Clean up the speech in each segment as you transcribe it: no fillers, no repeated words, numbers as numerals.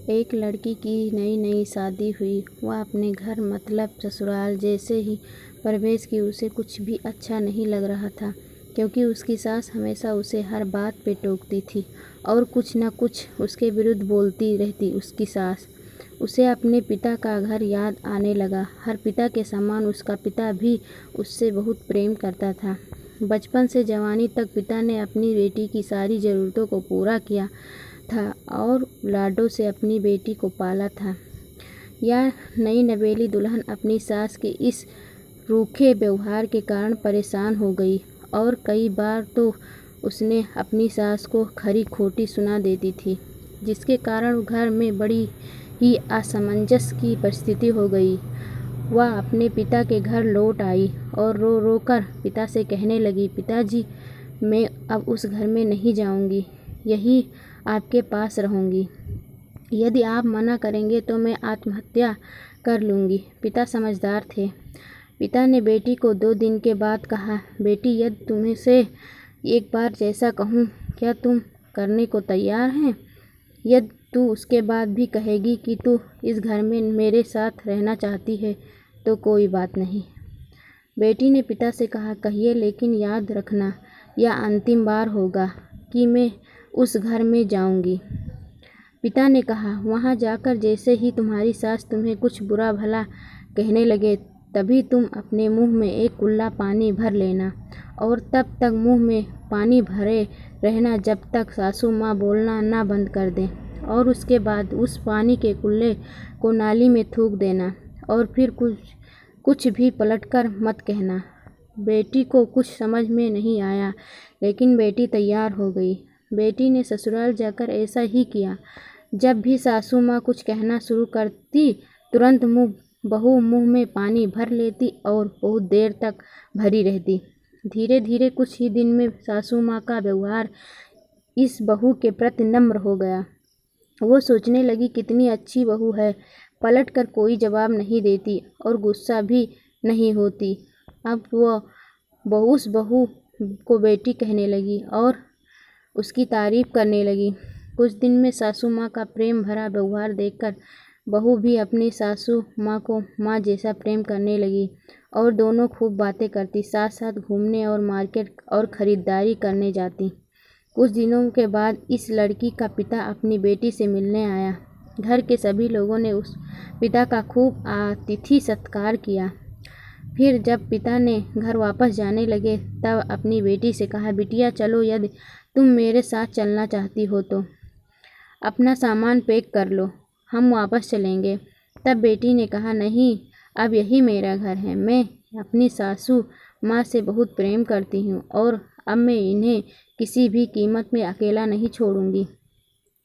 एक लड़की की नई नई शादी हुई। वह अपने घर मतलब ससुराल जैसे ही प्रवेश की उसे कुछ भी अच्छा नहीं लग रहा था, क्योंकि उसकी सास हमेशा उसे हर बात पे टोकती थी और कुछ न कुछ उसके विरुद्ध बोलती रहती। उसकी सास उसे अपने पिता का घर याद आने लगा। हर पिता के समान उसका पिता भी उससे बहुत प्रेम करता था। बचपन से जवानी तक पिता ने अपनी बेटी की सारी ज़रूरतों को पूरा किया था और लाडों से अपनी बेटी को पाला था। यह नई नवेली दुल्हन अपनी सास के इस रूखे व्यवहार के कारण परेशान हो गई और कई बार तो उसने अपनी सास को खरी खोटी सुना देती थी, जिसके कारण घर में बड़ी ही असमंजस की परिस्थिति हो गई। वह अपने पिता के घर लौट आई और रो रो कर पिता से कहने लगी, पिताजी, मैं अब उस घर में नहीं जाऊंगी, यही आपके पास रहूंगी। यदि आप मना करेंगे तो मैं आत्महत्या कर लूँगी। पिता समझदार थे। पिता ने बेटी को 2 दिन के बाद कहा, बेटी, यदि तुमसे एक बार जैसा कहूँ, क्या तुम करने को तैयार हैं? यदि तू उसके बाद भी कहेगी कि तू इस घर में मेरे साथ रहना चाहती है तो कोई बात नहीं। बेटी ने पिता से कहा, कहिए, लेकिन याद रखना, यह अंतिम बार होगा कि मैं उस घर में जाऊंगी। पिता ने कहा, वहाँ जाकर जैसे ही तुम्हारी सास तुम्हें कुछ बुरा भला कहने लगे, तभी तुम अपने मुंह में एक कुल्ला पानी भर लेना और तब तक मुंह में पानी भरे रहना जब तक सासू माँ बोलना ना बंद कर दें, और उसके बाद उस पानी के कुल्ले को नाली में थूक देना और फिर कुछ भी पलटकर मत कहना। बेटी को कुछ समझ में नहीं आया, लेकिन बेटी तैयार हो गई। बेटी ने ससुराल जाकर ऐसा ही किया। जब भी सासू माँ कुछ कहना शुरू करती, तुरंत बहू मुंह में पानी भर लेती और बहुत देर तक भरी रहती। धीरे धीरे कुछ ही दिन में सासू माँ का व्यवहार इस बहू के प्रति नम्र हो गया। वो सोचने लगी, कितनी अच्छी बहू है, पलट कर कोई जवाब नहीं देती और गुस्सा भी नहीं होती। अब वो उस बहू को बेटी कहने लगी और उसकी तारीफ करने लगी। कुछ दिन में सासू माँ का प्रेम भरा व्यवहार देखकर बहू भी अपनी सासू माँ को माँ जैसा प्रेम करने लगी और दोनों खूब बातें करती, साथ साथ घूमने और मार्केट और ख़रीदारी करने जाती। कुछ दिनों के बाद इस लड़की का पिता अपनी बेटी से मिलने आया। घर के सभी लोगों ने उस पिता का खूब आतिथ्य सत्कार किया। फिर जब पिता ने घर वापस जाने लगे तब अपनी बेटी से कहा, बिटिया, चलो, यदि तुम मेरे साथ चलना चाहती हो तो अपना सामान पैक कर लो, हम वापस चलेंगे। तब बेटी ने कहा, नहीं, अब यही मेरा घर है। मैं अपनी सासू माँ से बहुत प्रेम करती हूँ और अब मैं इन्हें किसी भी कीमत में अकेला नहीं छोड़ूंगी।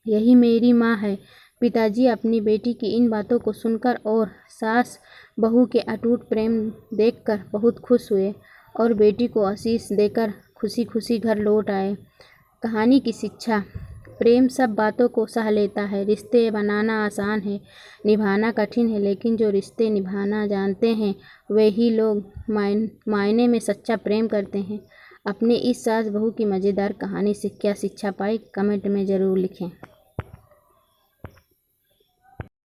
यही मेरी माँ है। पिताजी अपनी बेटी की इन बातों को सुनकर और सास बहू के अटूट प्रेम देखकर बहुत खुश हुए और बेटी को आशीष देकर खुशी खुशी घर लौट आए। कहानी की शिक्षा, प्रेम सब बातों को सह लेता है। रिश्ते बनाना आसान है, निभाना कठिन है, लेकिन जो रिश्ते निभाना जानते हैं वे ही लोग मायने में सच्चा प्रेम करते हैं। अपने इस सास बहू की मज़ेदार कहानी से क्या शिक्षा पाई, कमेंट में ज़रूर लिखें।